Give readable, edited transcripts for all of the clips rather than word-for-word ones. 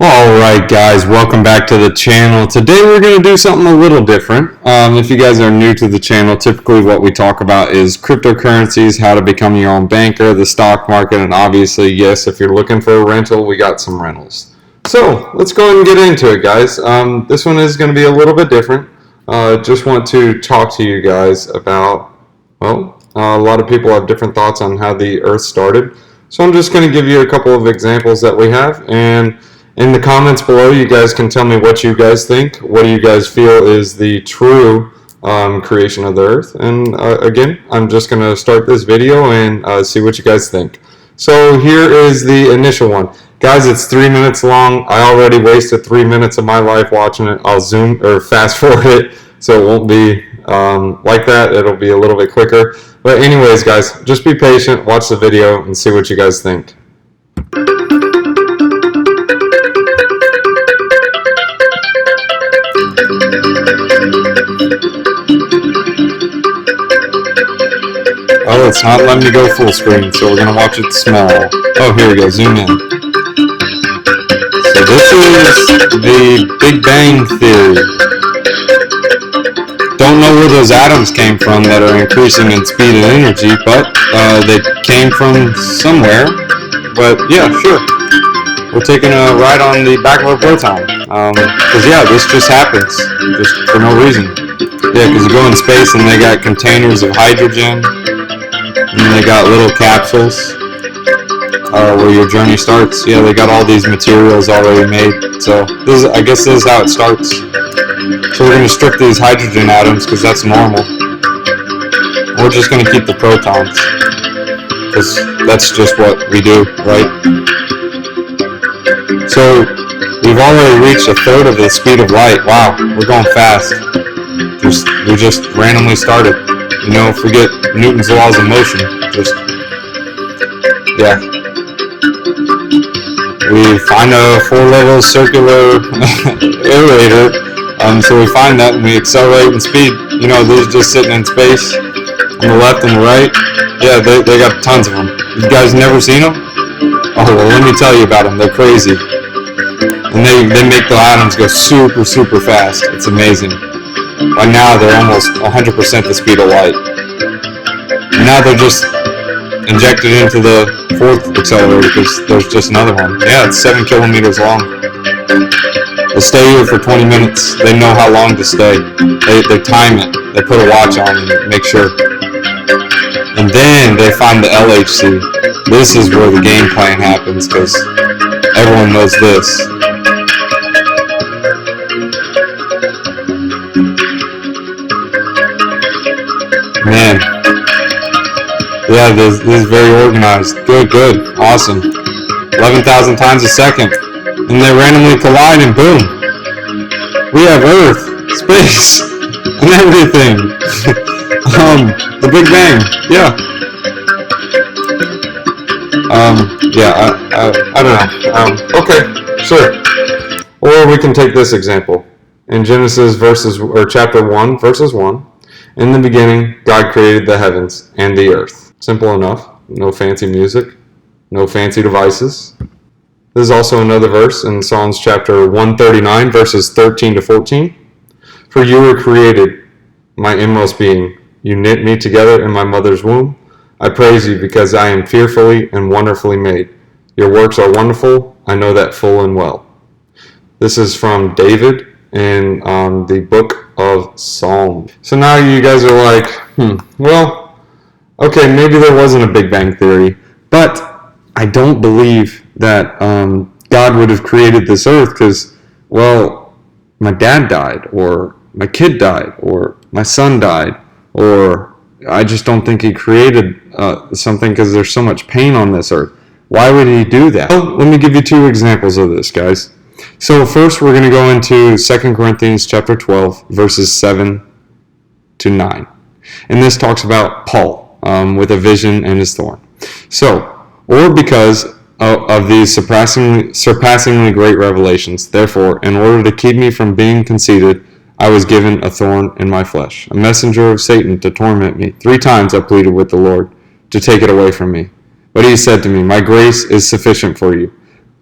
Alright guys, welcome back to the channel. Today we're going to do something a little different. If you guys are new to the channel, typically what we talk about is cryptocurrencies, how to become your own banker, the stock market, and obviously, yes, if you're looking for a rental, we got some rentals. So, let's go ahead and get into it, guys. This one is going to be a little bit different. Just want to talk to you guys about, well, a lot of people have different thoughts on how the Earth started. So I'm just going to give you a couple of examples that we have, and in the comments below, you guys can tell me what you guys think. What do you guys feel is the true creation of the Earth? And again, I'm just going to start this video and see what you guys think. So here is the initial one. Guys, it's 3 minutes long. I already wasted 3 minutes of my life watching it. I'll zoom or fast forward it so it won't be like that. It'll be a little bit quicker. But anyways, guys, just be patient, watch the video, and see what you guys think. Oh, it's not letting me go full screen, so we're going to watch it small. Oh, here we go, zoom in. So this is the Big Bang Theory. Don't know where those atoms came from that are increasing in speed and energy, but they came from somewhere. But yeah, sure. We're taking a ride on the back of a proton. Because yeah, this just happens, just for no reason. Yeah, because you go in space and they got containers of hydrogen, and they got little capsules where your journey starts. Yeah, they got all these materials already made. So I guess this is how it starts. So we're going to strip these hydrogen atoms because that's normal. We're just going to keep the protons because that's just what we do, right? So we've already reached a third of the speed of light. Wow, we're going fast. We just randomly started. You know, forget Newton's laws of motion. Just, yeah. We find a 4-level circular aerator, so we find that and we accelerate in speed. You know, these just sitting in space on the left and the right. Yeah, they got tons of them. You guys never seen them? Oh, well, let me tell you about them. They're crazy. And they make the atoms go super, super fast. It's amazing. By now, they're almost 100% the speed of light. And now they're just injected into the 4th accelerator because there's just another one. Yeah, it's 7 kilometers long. They stay here for 20 minutes. They know how long to stay. They time it. They put a watch on and make sure. And then they find the LHC. This is where the game plan happens because everyone knows this. Man, yeah, this is very organized. Good, awesome. 11,000 times a second. And they randomly collide and boom. We have Earth, space, and everything. The Big Bang, yeah. I don't know. Okay, sure. Or we can take this example. In Genesis chapter 1, verses 1. In the beginning, God created the heavens and the earth. Simple enough. No fancy music. No fancy devices. This is also another verse in Psalms chapter 139, verses 13 to 14. For you were created, my inmost being. You knit me together in my mother's womb. I praise you because I am fearfully and wonderfully made. Your works are wonderful. I know that full and well. This is from David in the book of Psalms. So now you guys are like, well, okay, maybe there wasn't a Big Bang Theory, but I don't believe that God would have created this earth because, well, my dad died, or my kid died, or my son died, or I just don't think he created something because there's so much pain on this earth. Why would he do that? Well, let me give you 2 examples of this, guys. So first we're going to go into 2 Corinthians chapter 12, verses 7 to 9. And this talks about Paul with a vision and his thorn. So, or because of these surpassingly great revelations, therefore, in order to keep me from being conceited, I was given a thorn in my flesh, a messenger of Satan to torment me. 3 times I pleaded with the Lord to take it away from me. But he said to me, my grace is sufficient for you,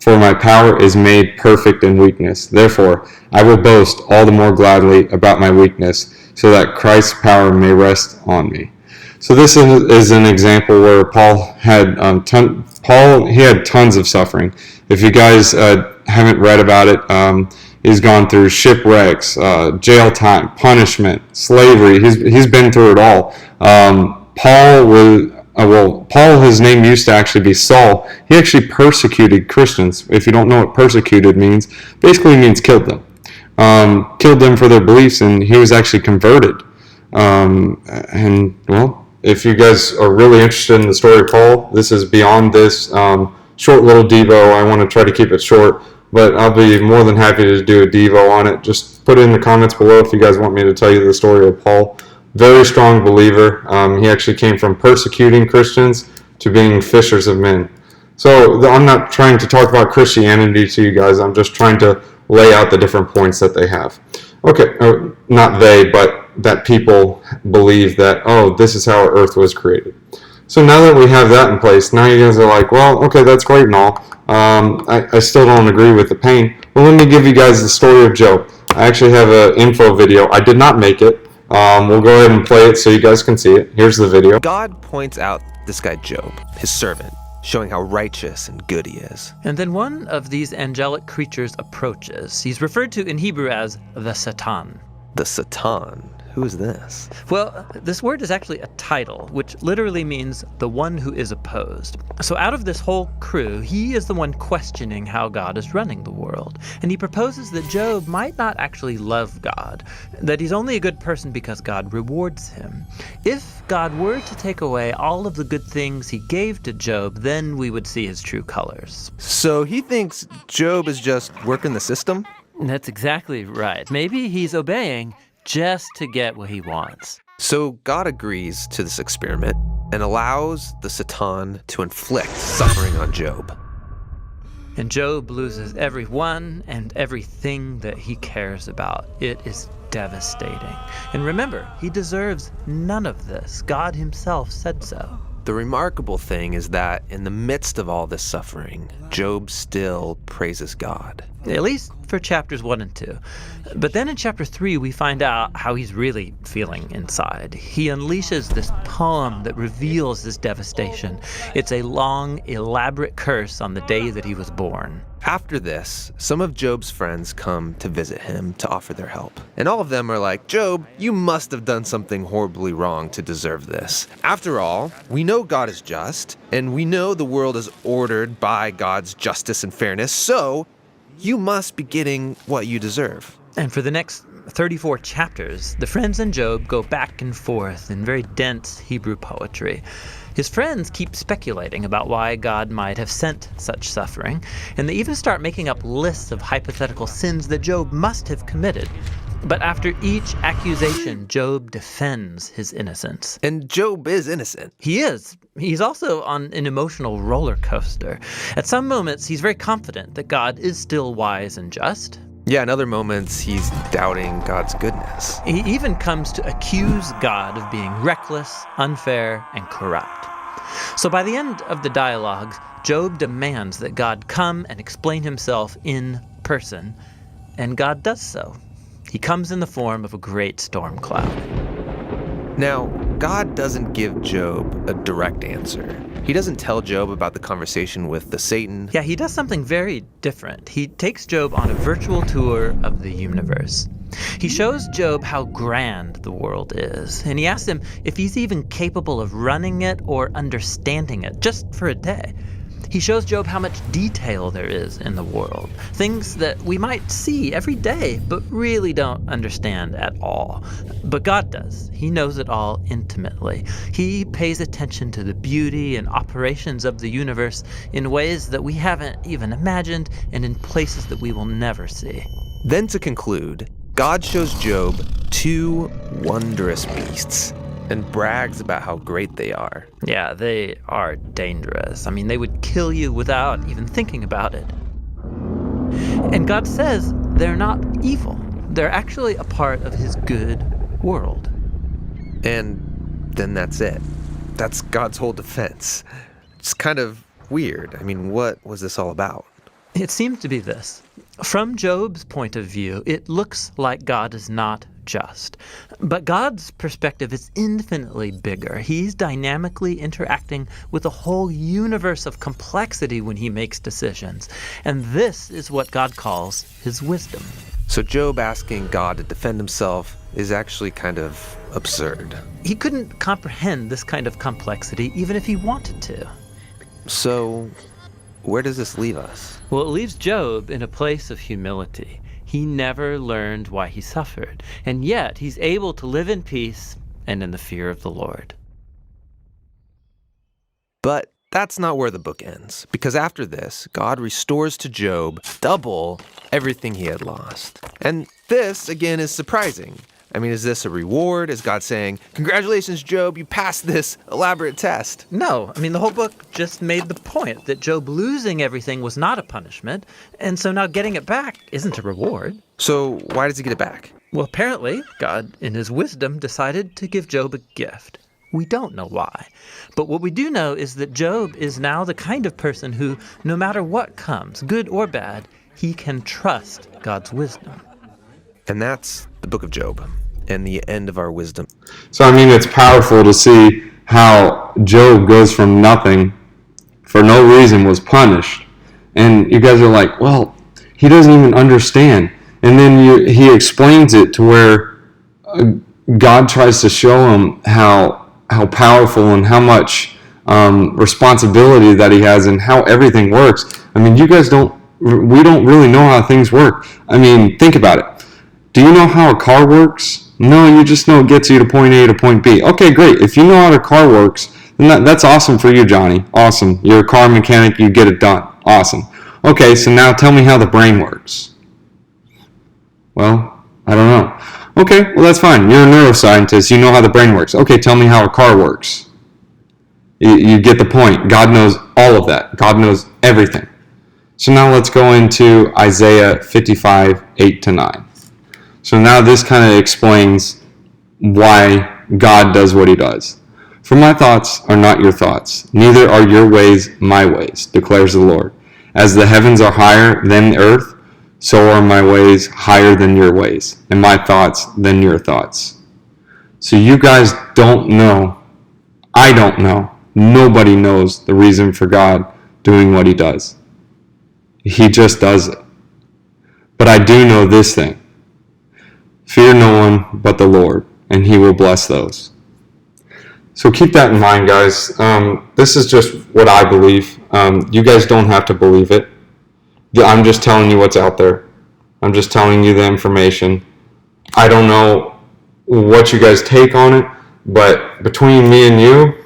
For my power is made perfect in weakness. Therefore, I will boast all the more gladly about my weakness, so that Christ's power may rest on me. So this is an example where Paul had tons of suffering. If you guys haven't read about it, he's gone through shipwrecks, jail time, punishment, slavery. He's been through it all. Paul, his name used to actually be Saul. He actually persecuted Christians. If you don't know what persecuted means, basically means killed them. Killed them for their beliefs, and he was actually converted. If you guys are really interested in the story of Paul, this is beyond this short little Devo. I want to try to keep it short, but I'll be more than happy to do a Devo on it. Just put it in the comments below if you guys want me to tell you the story of Paul. Very strong believer. He actually came from persecuting Christians to being fishers of men. So I'm not trying to talk about Christianity to you guys. I'm just trying to lay out the different points that they have. Okay, not they, but that people believe that, oh, this is how earth was created. So now that we have that in place, now you guys are like, well, okay, that's great and all. I still don't agree with the pain. Well, let me give you guys the story of Job. I actually have an info video. I did not make it. We'll go ahead and play it so you guys can see it. Here's the video. God points out this guy Job, his servant, showing how righteous and good he is. And then one of these angelic creatures approaches. He's referred to in Hebrew as the Satan. The Satan? Who is this? Well, this word is actually a title, which literally means the one who is opposed. So out of this whole crew, he is the one questioning how God is running the world. And he proposes that Job might not actually love God, that he's only a good person because God rewards him. If God were to take away all of the good things he gave to Job, then we would see his true colors. So he thinks Job is just working the system? That's exactly right. Maybe he's obeying just to get what he wants. So God agrees to this experiment and allows the Satan to inflict suffering on Job. And Job loses everyone and everything that he cares about. It is devastating. And remember, he deserves none of this. God himself said so. The remarkable thing is that in the midst of all this suffering, Job still praises God. At least for chapters 1 and 2. But then in chapter 3, we find out how he's really feeling inside. He unleashes this poem that reveals this devastation. It's a long, elaborate curse on the day that he was born. After this, some of Job's friends come to visit him to offer their help. And all of them are like, Job, you must have done something horribly wrong to deserve this. After all, we know God is just, and we know the world is ordered by God's justice and fairness, so you must be getting what you deserve. And for the next 34 chapters, the friends and Job go back and forth in very dense Hebrew poetry. His friends keep speculating about why God might have sent such suffering, and they even start making up lists of hypothetical sins that Job must have committed. But after each accusation, Job defends his innocence. And Job is innocent. He is. He's also on an emotional roller coaster. At some moments, he's very confident that God is still wise and just. Yeah, in other moments, he's doubting God's goodness. He even comes to accuse God of being reckless, unfair, and corrupt. So by the end of the dialogues, Job demands that God come and explain himself in person, and God does so. He comes in the form of a great storm cloud. Now, God doesn't give Job a direct answer. He doesn't tell Job about the conversation with the Satan. Yeah, he does something very different. He takes Job on a virtual tour of the universe. He shows Job how grand the world is, and he asks him if he's even capable of running it or understanding it, just for a day. He shows Job how much detail there is in the world, things that we might see every day, but really don't understand at all. But God does. He knows it all intimately. He pays attention to the beauty and operations of the universe in ways that we haven't even imagined and in places that we will never see. Then to conclude, God shows Job two wondrous beasts and brags about how great they are. Yeah, they are dangerous. I mean, they would kill you without even thinking about it. And God says they're not evil. They're actually a part of his good world. And then that's it. That's God's whole defense. It's kind of weird. I mean, what was this all about? It seems to be this. From Job's point of view, it looks like God is not just. But God's perspective is infinitely bigger. He's dynamically interacting with a whole universe of complexity when he makes decisions. And this is what God calls his wisdom. So Job asking God to defend himself is actually kind of absurd. He couldn't comprehend this kind of complexity even if he wanted to. So where does this leave us? Well, it leaves Job in a place of humility. He never learned why he suffered, and yet he's able to live in peace and in the fear of the Lord. But that's not where the book ends, because after this, God restores to Job double everything he had lost. And this, again, is surprising. I mean, is this a reward? Is God saying, congratulations, Job, you passed this elaborate test? No, I mean, the whole book just made the point that Job losing everything was not a punishment, and so now getting it back isn't a reward. So why does he get it back? Well, apparently, God, in his wisdom, decided to give Job a gift. We don't know why. But what we do know is that Job is now the kind of person who, no matter what comes, good or bad, he can trust God's wisdom. And that's the book of Job, and the end of our wisdom. So, I mean, it's powerful to see how Job goes from nothing, for no reason, was punished. And you guys are like, well, he doesn't even understand. And then he explains it to where God tries to show him how powerful and how much responsibility that he has and how everything works. I mean, we don't really know how things work. I mean, think about it. Do you know how a car works? No, you just know it gets you to point A to point B. Okay, great. If you know how a car works, then that's awesome for you, Johnny. Awesome. You're a car mechanic. You get it done. Awesome. Okay, so now tell me how the brain works. Well, I don't know. Okay, well, that's fine. You're a neuroscientist. You know how the brain works. Okay, tell me how a car works. You get the point. God knows all of that. God knows everything. So now let's go into Isaiah 55, 8-9. So now this kind of explains why God does what he does. For my thoughts are not your thoughts, neither are your ways my ways, declares the Lord. As the heavens are higher than the earth, so are my ways higher than your ways, and my thoughts than your thoughts. So you guys don't know. I don't know. Nobody knows the reason for God doing what he does. He just does it. But I do know this thing. Fear no one but the Lord, and he will bless those. So keep that in mind, guys. This is just what I believe. You guys don't have to believe it. I'm just telling you what's out there. I'm just telling you the information. I don't know what you guys take on it, but between me and you,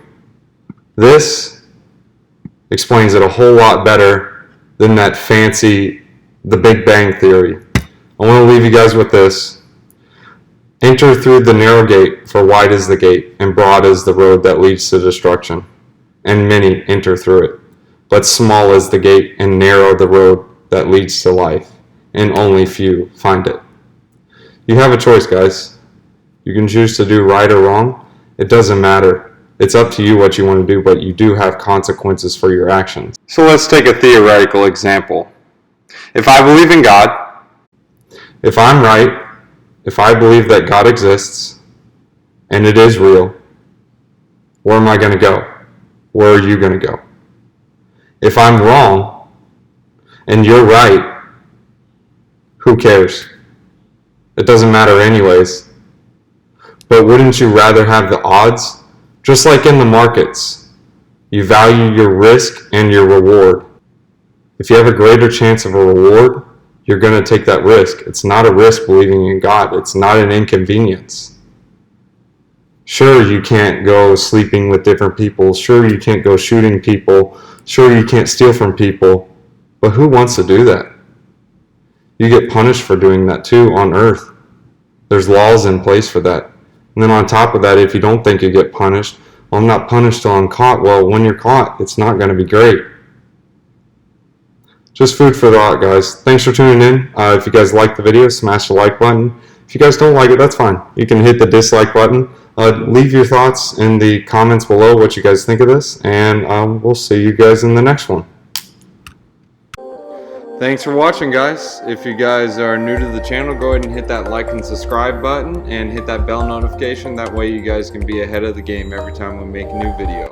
this explains it a whole lot better than that fancy, the Big Bang Theory. I want to leave you guys with this. Enter through the narrow gate, for wide is the gate, and broad is the road that leads to destruction, and many enter through it. But small is the gate, and narrow the road that leads to life, and only few find it. You have a choice, guys. You can choose to do right or wrong. It doesn't matter. It's up to you what you want to do, but you do have consequences for your actions. So let's take a theoretical example. If I believe in God, if I'm right, if I believe that God exists, and it is real, where am I going to go? Where are you going to go? If I'm wrong, and you're right, who cares? It doesn't matter anyways. But wouldn't you rather have the odds? Just like in the markets, you value your risk and your reward. If you have a greater chance of a reward, you're going to take that risk. It's not a risk believing in God. It's not an inconvenience. Sure, you can't go sleeping with different people. Sure, you can't go shooting people. Sure, you can't steal from people. But who wants to do that? You get punished for doing that too on earth. There's laws in place for that. And then on top of that, if you don't think you get punished, well, I'm not punished till I'm caught. Well, when you're caught, it's not going to be great. Just food for thought, guys. Thanks for tuning in. If you guys like the video, smash the like button. If you guys don't like it, that's fine. You can hit the dislike button. Leave your thoughts in the comments below what you guys think of this, and we'll see you guys in the next one. Thanks for watching, guys. If you guys are new to the channel, go ahead and hit that like and subscribe button and hit that bell notification. That way you guys can be ahead of the game every time we make a new video.